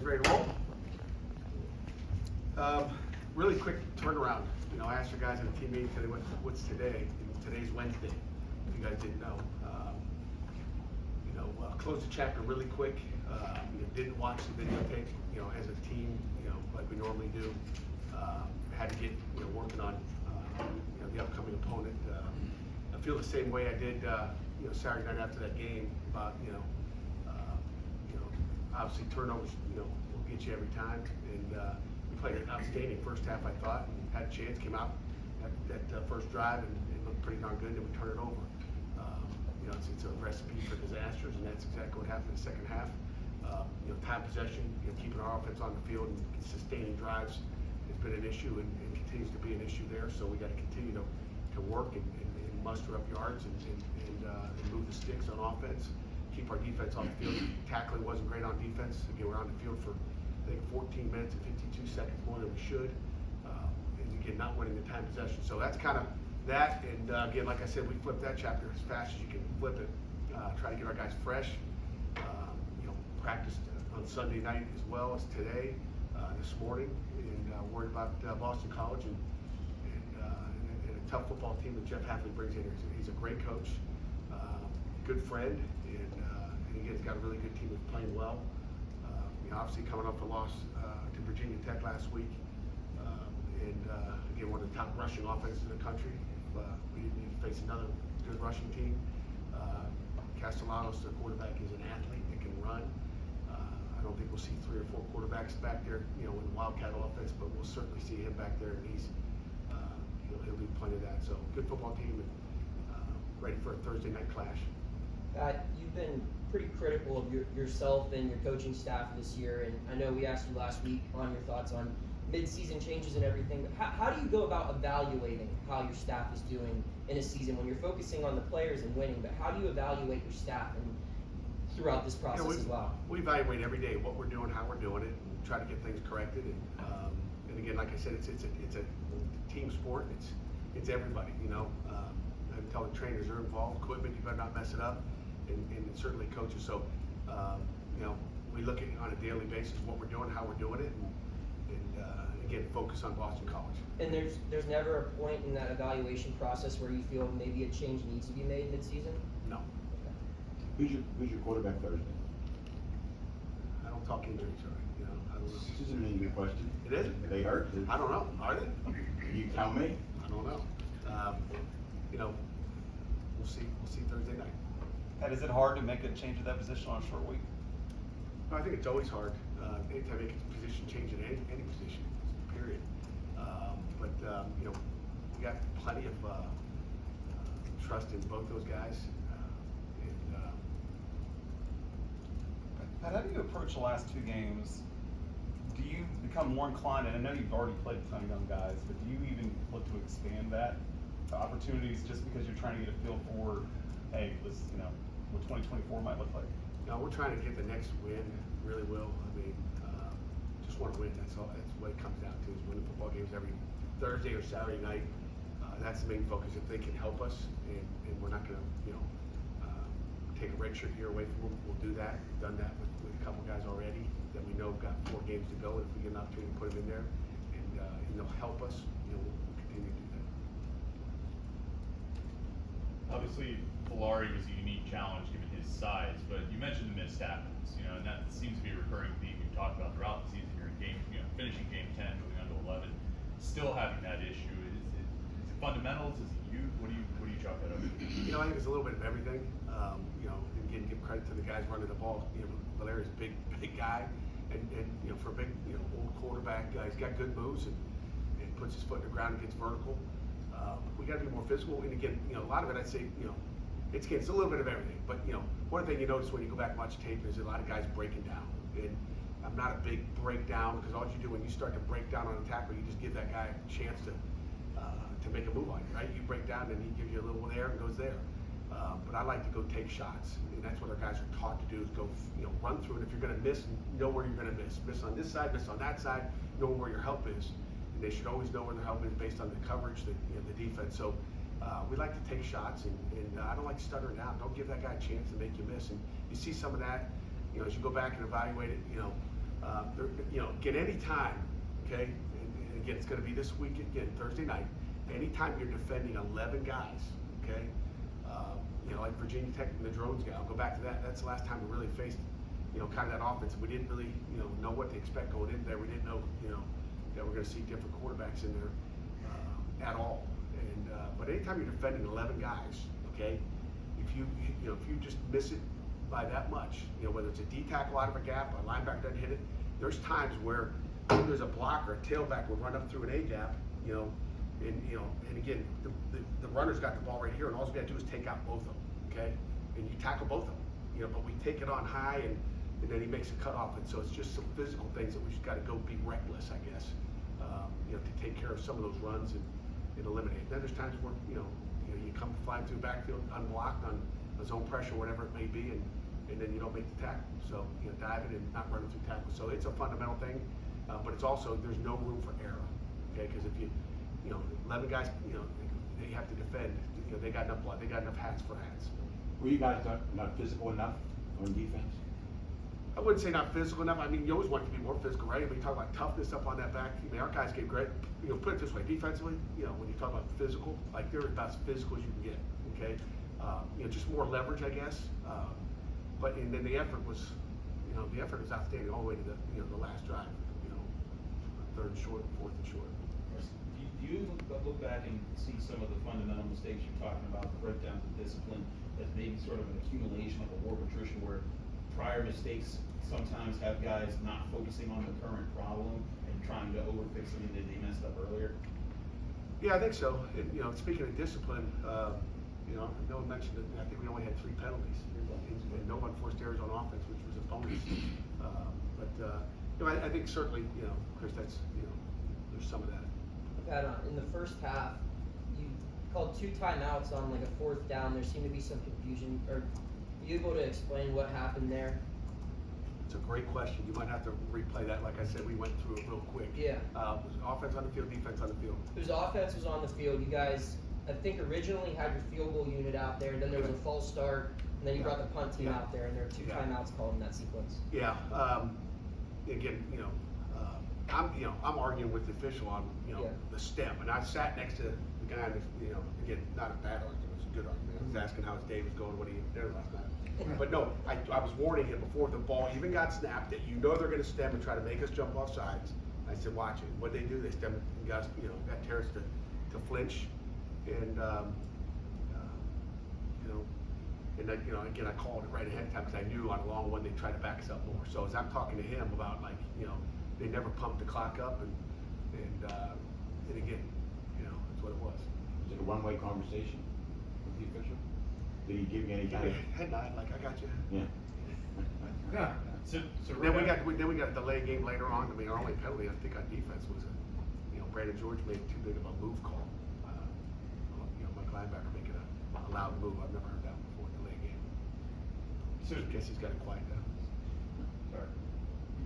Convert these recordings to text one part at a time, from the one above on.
ready to roll. Really quick turnaround. I asked your guys in the team meeting today, what's today? Today's Wednesday, if you guys didn't know. Closed the chapter really quick. Didn't watch the videotape, as a team, like we normally do. Had to get, working on, the upcoming opponent. I feel the same way I did, Saturday night after that game about, obviously turnovers, will get you every time. And we played an outstanding first half, I thought, and had a chance, came out that first drive and looked pretty darn good, and we turned it over. It's a recipe for disasters, and that's exactly what happened in the second half. Time possession, keeping our offense on the field and sustaining drives has been an issue and continues to be an issue there. So we got to continue to work and muster up yards and move the sticks on offense. Keep our defense on the field. Tackling wasn't great on defense. Again, we're on the field for I think 14 minutes and 52 seconds more than we should. And again, not winning the time possession. So that's kind of that. And again, like I said, we flipped that chapter as fast as you can flip it. Try to get our guys fresh. Practiced on Sunday night as well as today, this morning, and worried about Boston College and a tough football team that Jeff Hafley brings in here. He's a great coach, good friend, and again, he's got a really good team that's playing well. Obviously coming off a loss to Virginia Tech last week, and again, one of the top rushing offenses in the country. We didn't need to face another good rushing team. Castellanos, the quarterback, is an athlete that can run. I don't think we'll see 3 or 4 quarterbacks back there, in the Wildcat offense, but we'll certainly see him back there, and he'll do plenty of that. So good football team, and ready for a Thursday night clash. You've been pretty critical of yourself and your coaching staff this year, and I know we asked you last week on your thoughts on mid-season changes and everything, but how do you go about evaluating how your staff is doing in a season when you're focusing on the players and winning, but how do you evaluate your staff and throughout this process as well? We evaluate every day what we're doing, how we're doing it, and try to get things corrected. And again, like I said, it's a team sport. It's everybody. I tell the trainers are involved, equipment, you better not mess it up, and certainly coaches. So we look at on a daily basis what we're doing, how we're doing it, and again, focus on Boston College. And there's never a point in that evaluation process where you feel maybe a change needs to be made mid-season? No. Who's your quarterback Thursday? I don't talk injuries, right? I don't know. This isn't a good question. It is? Are they hurt? I don't know. Are they? You tell me. I don't know. We'll see. We'll see Thursday night. And is it hard to make a change at that position on a short week? No, I think it's always hard. Anytime you make a position change in any position, period. But we got plenty of trust in both those guys. How do you approach the last 2 games? Do you become more inclined, and I know you've already played with some young guys, but do you even look to expand that to opportunities just because you're trying to get a feel for, hey, what 2024 might look like? No, we're trying to get the next win, really will. I mean, just want to win. That's all. That's what it comes down to, is winning football games every Thursday or Saturday night. That's the main focus. If they can help us, and we're not going to, take a redshirt year away from them, we'll do that. We've done that with a couple guys already that we know have got 4 games to go. If we get an opportunity to put them in there, and they'll help us, we'll continue to do that. Obviously, Polari was a unique challenge given his size, but you mentioned the missed tackles, and that seems to be a recurring theme we've talked about throughout the season. You're in finishing game 10, moving on to 11, still having that issue. Is it fundamentals? Is it youth? What do you chalk that up to? I think it's a little bit of everything. And again, give credit to the guys running the ball. Valeri's a big guy, and for a big old quarterback, he's got good moves and puts his foot in the ground and gets vertical. We got to be more physical. And again, a lot of it, I'd say, it's a little bit of everything. But one thing you notice when you go back and watch tape is a lot of guys breaking down. And I'm not a big breakdown, because all you do when you start to break down on a tackle, you just give that guy a chance to make a move on you, right? You break down and he gives you a little there and goes there. But I like to go take shots, and that's what our guys are taught to do, is go, run through it. If you're going to miss, know where you're going to miss. Miss on this side, miss on that side, know where your help is. And they should always know where their help is based on the coverage, the defense. So we like to take shots, and I don't like stuttering out. Don't give that guy a chance to make you miss. And you see some of that, as you go back and evaluate it, You know, again, anytime, okay, and again, it's going to be this week again, Thursday night. Anytime you're defending 11 guys, okay, you know, like Virginia Tech and the drones guy. I'll go back to that. That's the last time we really faced, you know, kind of that offense. We didn't really, you know what to expect going in there. We didn't know, you know, that we're going to see different quarterbacks in there at all. And but anytime you're defending 11 guys, okay, if you just miss it by that much, you know, whether it's a D tackle out of a gap, a linebacker doesn't hit it, there's times where there's a blocker, a tailback will run up through an A gap, you know, and again, the runner's got the ball right here, and all we got to do is take out both of them, okay, and you tackle both of them, you know, but we take it on high, and then he makes a cutoff, and so it's just some physical things that we just got to go be reckless, I guess, you know, to take care of some of those runs and eliminate. Then there's times where you come flying through the backfield unblocked on a zone pressure, whatever it may be, and then you don't make the tackle. So you know, diving and not running through tackles. So it's a fundamental thing, but it's also there's no room for error. Okay, because if you 11 guys, you know, they have to defend. You know, they got enough blood. They got enough hats for hats. Were you guys not physical enough on defense? I wouldn't say not physical enough. I mean, you always want to be more physical, right? When you talk about toughness up on that back, I mean, our guys gave great. You know, put it this way, defensively, you know, when you talk about physical, like they're about as physical as you can get. Okay, you know, just more leverage, I guess. And then the effort was, you know, outstanding all the way to the last drive. You know, third and short, fourth and short. Do you look back and see some of the fundamental mistakes you're talking about, the breakdowns of discipline, as maybe sort of an accumulation of a war of attrition where prior mistakes sometimes have guys not focusing on the current problem and trying to overfix something that they messed up earlier? Yeah, I think so. And, you know, speaking of discipline, you know, no one mentioned that I think we only had 3 penalties, and no one forced errors on offense, which was a bonus. You know, I think certainly, you know, Chris, that's, you know, there's some of that. Pat, in the first half, you called 2 timeouts on like a 4th down. There seemed to be some confusion. Are you able to explain what happened there? It's a great question. You might have to replay that. Like I said, we went through it real quick. Yeah. It was offense on the field, defense on the field. Whose offense was on the field? You guys, I think, originally had your field goal unit out there. Then there was a false start, and then you brought the punt team out there, and there were 2 timeouts called in that sequence. Yeah. Again, you know, I'm arguing with the official on, you know, the stem, and I sat next to the guy. You know, again, not a bad argument. It was a good argument. I was asking how his day was going, what he ate there last night. But no, I was warning him before the ball even got snapped that you know they're going to stem and try to make us jump off sides. I said, watch it. What they do, they stem and got us, you know, got Terrace to flinch, and you know. And then, you know, again, I called it right ahead of time because I knew on a long one they'd try to back us up more. So as I'm talking to him about, like, you know, they never pumped the clock up, and again, you know, that's what it was. Was it a one-way conversation with the official? Did he give you any kind of? Head nod, like, I got you. Yeah. So Then we got a delay game later on. I mean, our only penalty, I think, on defense was Brandon George made too big of a move call. You know, my linebacker making a loud move. I've never heard that before. Delay game. So I guess he's got it quiet down. sorry.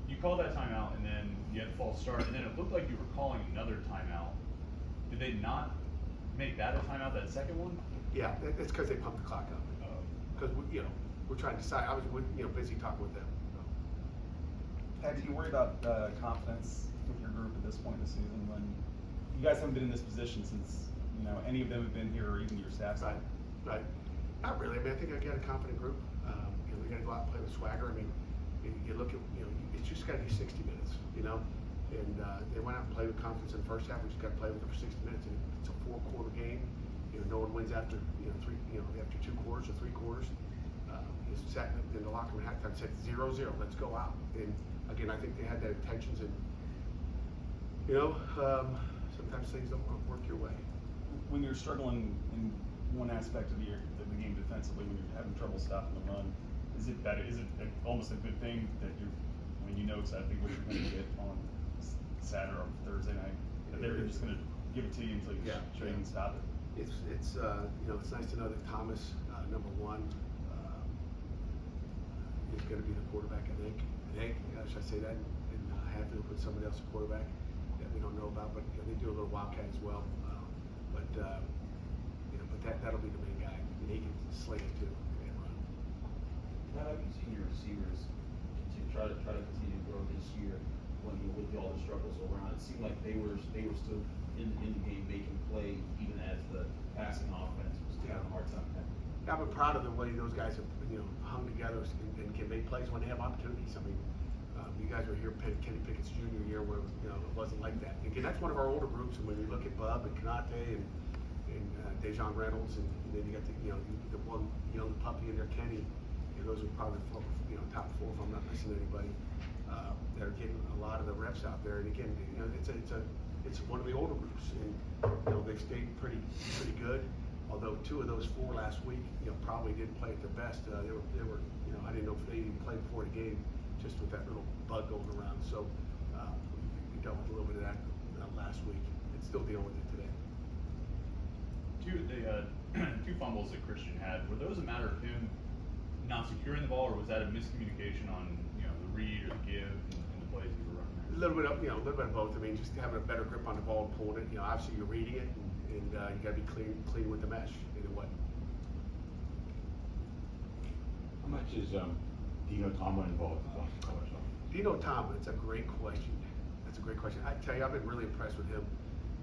You called that timeout, and then you had a false start, and then it looked like you were calling another timeout. Did they not make that a timeout, that second one? Yeah, it's because they pumped the clock up. Because we're trying to decide. I was busy talking with them. Pat, do you worry about confidence with your group at this point in the season when you guys haven't been in this position since, you know, any of them have been here, or even your staff? Right. Not really. I mean, I think I got a confident group. You know, we got to go out and play with swagger. I mean, you look at, you know, it's just got to be 60 minutes, you know. And they went out and played with confidence in the first half. We just got to play with them for 60 minutes. And it's a 4-quarter game. You know, no one wins after after 2 quarters or 3 quarters. Just sat in the locker room at halftime, said 0-0. Let's go out. And again, I think they had that intentions, and you know, sometimes things don't work your way. When you're struggling in one aspect of the game defensively, when you're having trouble stopping the run, is it better? Is it almost a good thing that you know exactly what you're going to get on Saturday or Thursday night? That they're just going to give it to you until you show you can stop it. It's you know, it's nice to know that Thomas, number 1, is going to be the quarterback. I think should I say that? And Hatfield put somebody else a quarterback that we don't know about, but they do a little wildcat as well. But that'll be the main guy. I mean, he can slate it too and run. How have you seen your receivers to try to continue to grow this year? it seemed like they were still in the game making play even as the passing offense was having a hard time. I've been proud of the way those guys have, hung together and can make plays when they have opportunities. I mean, you guys were here, Kenny Pickett's junior year, where it wasn't like that. Again, that's one of our older groups, and when you look at Bub and Kanate and Dejon Reynolds, and then you got the one young puppy in there, Kenny. Those are probably top 4 if I'm not missing anybody. That are getting a lot of the reps out there. And again, it's one of the older groups, and they've stayed pretty good. Although 2 of those 4 last week, probably didn't play at their best. They were, I didn't know if they even played before the game, just with that little bug going around. So we dealt with a little bit of that last week, and still dealing with it today. Two fumbles that Christian had, were those a matter of him not securing the ball, or was that a miscommunication on the read or the give and the plays you were running there? A little bit of both. I mean, just having a better grip on the ball and pulling it. Obviously you're reading it, and you got to be clean with the mesh either way. How much is Dino Tomlin involved with Boston College? Dino Tomlin, it's a great question. That's a great question. I tell you, I've been really impressed with him.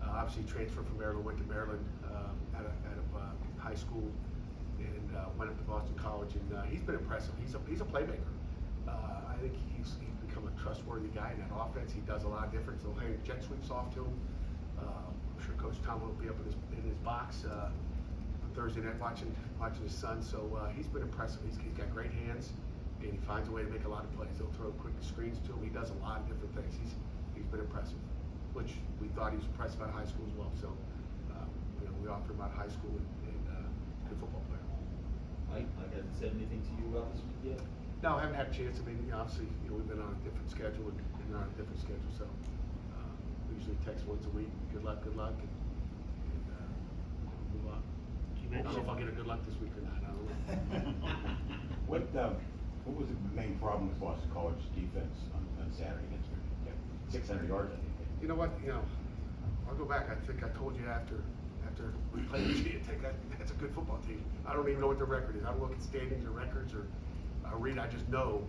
Obviously transferred from Maryland, went to Maryland out of high school, and went up to Boston College, and he's been impressive. He's a playmaker. I think he's become a trustworthy guy in that offense. He does a lot of different. He'll hand jet sweeps off to him. I'm sure Coach Tomlin will be up in his box on Thursday night watching his son. So he's been impressive. He's got great hands, and he finds a way to make a lot of plays. He'll throw quick screens to him. He does a lot of different things. He's been impressive, which we thought he was impressive out of high school as well. So we offered him out of high school and good football player. Mike hasn't said anything to you about this week yet? No, I haven't had a chance. I mean, obviously, we've been on a different schedule and they're on a different schedule. So we usually text once a week. Good luck, and move on. I don't know if I'll get a good luck this week or not. I don't know. What was the main problem with Boston College defense on Saturday against Virginia? 600 yards, I think. You know what? I'll go back. I think I told you after we played Virginia Tech, that's a good football team. I don't even know what their record is. I don't look at standings or records or read. I just know,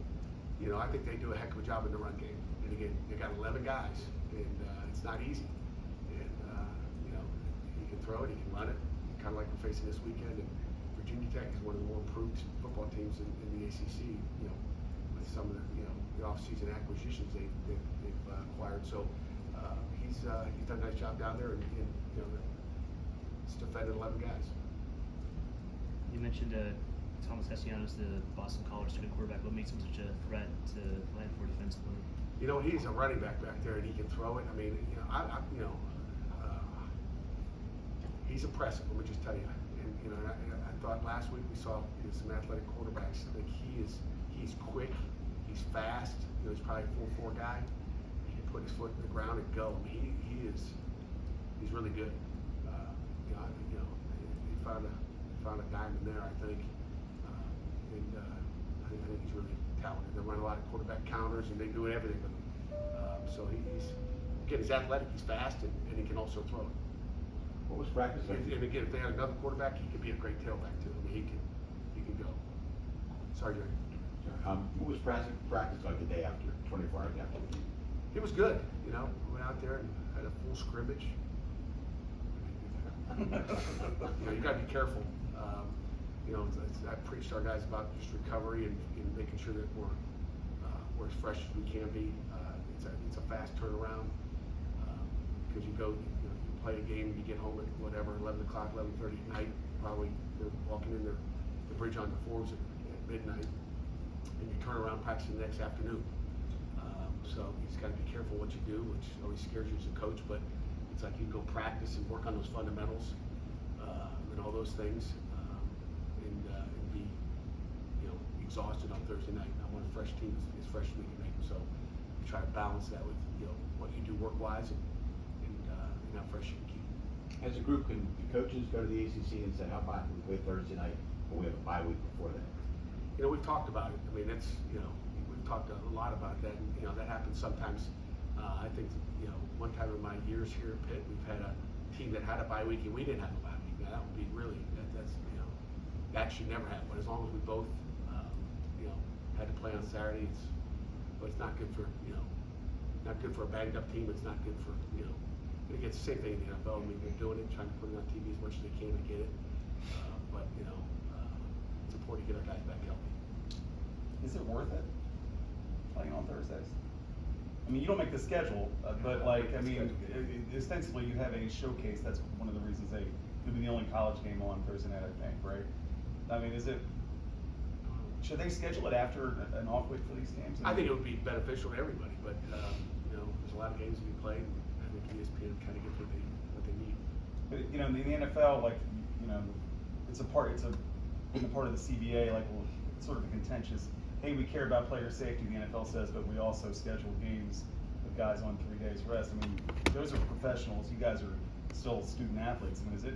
I think they do a heck of a job in the run game. And again, they got 11 guys, and it's not easy. And he can throw it, he can run it, kind of like we're facing this weekend. And Virginia Tech is one of the more improved football teams in the ACC. With some of the off-season acquisitions they've acquired. So he's done a nice job down there, and it's defended 11 guys. You mentioned Thomas Castellanos, the Boston College student quarterback. What makes him such a threat to land for defensively? He's a running back there, and he can throw it. I mean, he's impressive. Let me just tell you. And I thought last week we saw some athletic quarterbacks. I think he's quick, he's fast. He's probably a 4.4 guy. He can put his foot in the ground and go. I mean, he's really good. He found a diamond there, I think. I think he's really talented. They run a lot of quarterback counters, and they do everything with him. So he's athletic, he's fast, and he can also throw it. What was practice like? And again, if they had another quarterback, he could be a great tailback too. I mean, he can go. Sorry, Jerry. What was practice like the day after, 24 hours after the game? It was good. We went out there and had a full scrimmage. You got to be careful. I preached our guys about just recovery and making sure that we're as fresh as we can be. It's a fast turnaround because you play a game, you get home at whatever 11 o'clock, 11:30 at night. Probably they're walking in the bridge on the Forbes at midnight, and you turn around practicing the next afternoon. So you just got to be careful what you do, which always scares you as a coach. But it's like you can go practice and work on those fundamentals and all those things, and be exhausted on Thursday night. I want a fresh team as fresh as we can make them. So we try to balance that with what you do work-wise and how fresh you can keep. As a group, can the coaches go to the ACC and say, how about we play Thursday night, but we have a bye week before that? We've talked about it. I mean, that's we've talked a lot about that, and that happens sometimes. I think one time in my years here at Pitt, we've had a team that had a bye week and we didn't have a bye week. Now that would be really that should never happen. But as long as we both had to play on Saturday, but it's not good for not good for a banged up team. It's not good for, you know, and again, it's the same thing in the NFL. I mean, they're doing it, trying to put it on TV as much as they can to get it. But, you know, it's important to get our guys back healthy. Is it worth it playing on Thursdays? I mean, you don't make the schedule, but like, I mean, ostensibly you have a showcase. That's one of the reasons they could be the only college game on Thursday night, I think, right? I mean, should they schedule it after an off week for these games? I think it would be beneficial to everybody, but, you know, there's a lot of games to be played, and I think ESPN kind of gets what they need. But, you know, in the NFL, like, you know, it's a part of the CBA, like, well, it's sort of a contentious, hey, we care about player safety, the NFL says, but we also schedule games with guys on 3 days rest. I mean, those are professionals, you guys are still student athletes. I mean, is it,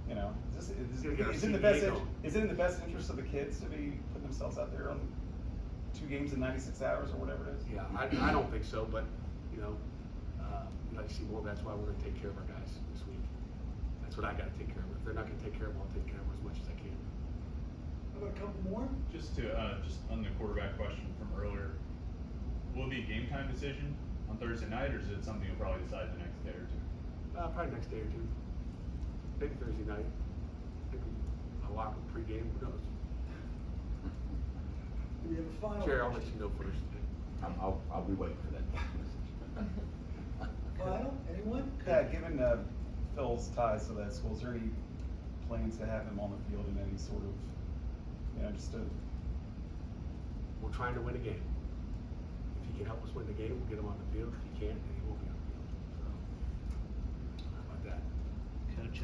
you know, is it in the best interest of the kids to be putting themselves out there on 2 games in 96 hours or whatever it is? Yeah, I don't think so, but, you know, we'd like to see more. That's why we're going to take care of our guys this week. That's what I got to take care of. If they're not going to take care of them, I'll take care of them as much as I can. How about a couple more? Just on the quarterback question from earlier, will it be a game time decision on Thursday night, or is it something you'll probably decide the next day or two? Probably next day or two. Maybe Thursday night. Maybe a lock of pregame. Who knows? Do we have a final? Jerry, I'll let you know first. I'll be waiting for that. Final? Anyone? Yeah, given Phil's ties to that school, is there any plans to have him on the field in any sort of, you know, just to? We're trying to win a game. If he can help us win the game, we'll get him on the field. If he can't, then he won't be on the field. So, how about that? Coach,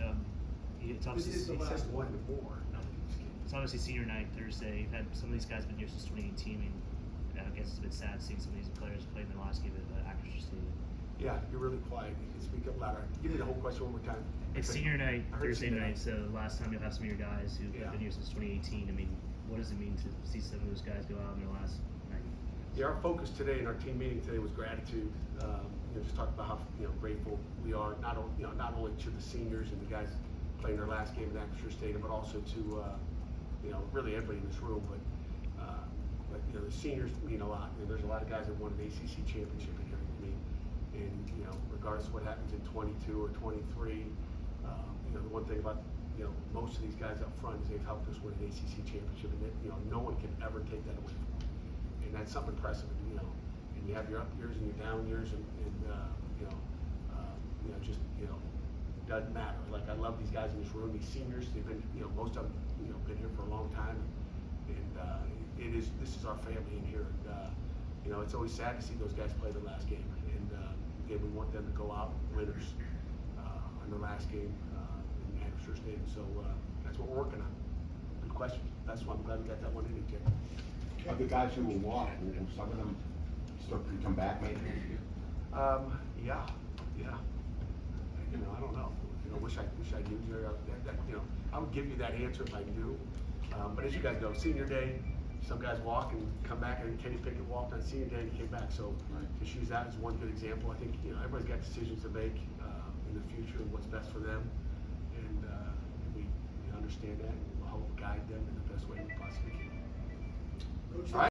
it's obviously, This is the He says last one one. more. No, just kidding. it's obviously senior night Thursday. You've had some of these guys been here since 2018. I mean, I guess it's a bit sad seeing some of these players play in their last game at Acrisure Stadium. Yeah, you're really quiet. You can speak up louder. Give me the whole question one more time. It's senior night I heard Thursday senior night, so last time you'll have some of your guys who Yeah. have been here since 2018. I mean, what does it mean to see some of those guys go out in their last night? Yeah, our focus today in our team meeting today was gratitude. You know, just talk about how, you know, grateful we are not only to the seniors and the guys playing their last game at Acrisure Stadium, but also to you know, really everybody in this room. But you know, the seniors mean a lot. I mean, there's a lot of guys that won an ACC championship in here. I mean, and you know, regardless of what happens in 22 or 23, you know, the one thing about, you know, most of these guys up front is they've helped us win an ACC championship, and that, you know, no one can ever take that away from them. And that's something impressive, you know. And you have your up years and your down years, and you know, just, you know, doesn't matter. Like, I love these guys in this room, these seniors. They've been, you know, most of them, you know, been here for a long time, and this is our family in here. And you know, it's always sad to see those guys play their last game, and again, we want them to go out winners on their last game in Acrisure Stadium. So that's what we're working on. Good question. That's why I'm glad we got that one in, Jay. Of the guys who will walk, will some of them start to come back maybe next year? Yeah. You know, I don't know. You know, wish I knew, Jerry. You know, I would give you that answer if I knew. But as you guys know, senior day, some guys walk and come back, and Kenny Pickett walked on senior day and he came back. So just use that as one good example. I think, you know, everybody's got decisions to make in the future and what's best for them, and we understand that, and we'll help guide them in the best way we possibly can. Coach, All right.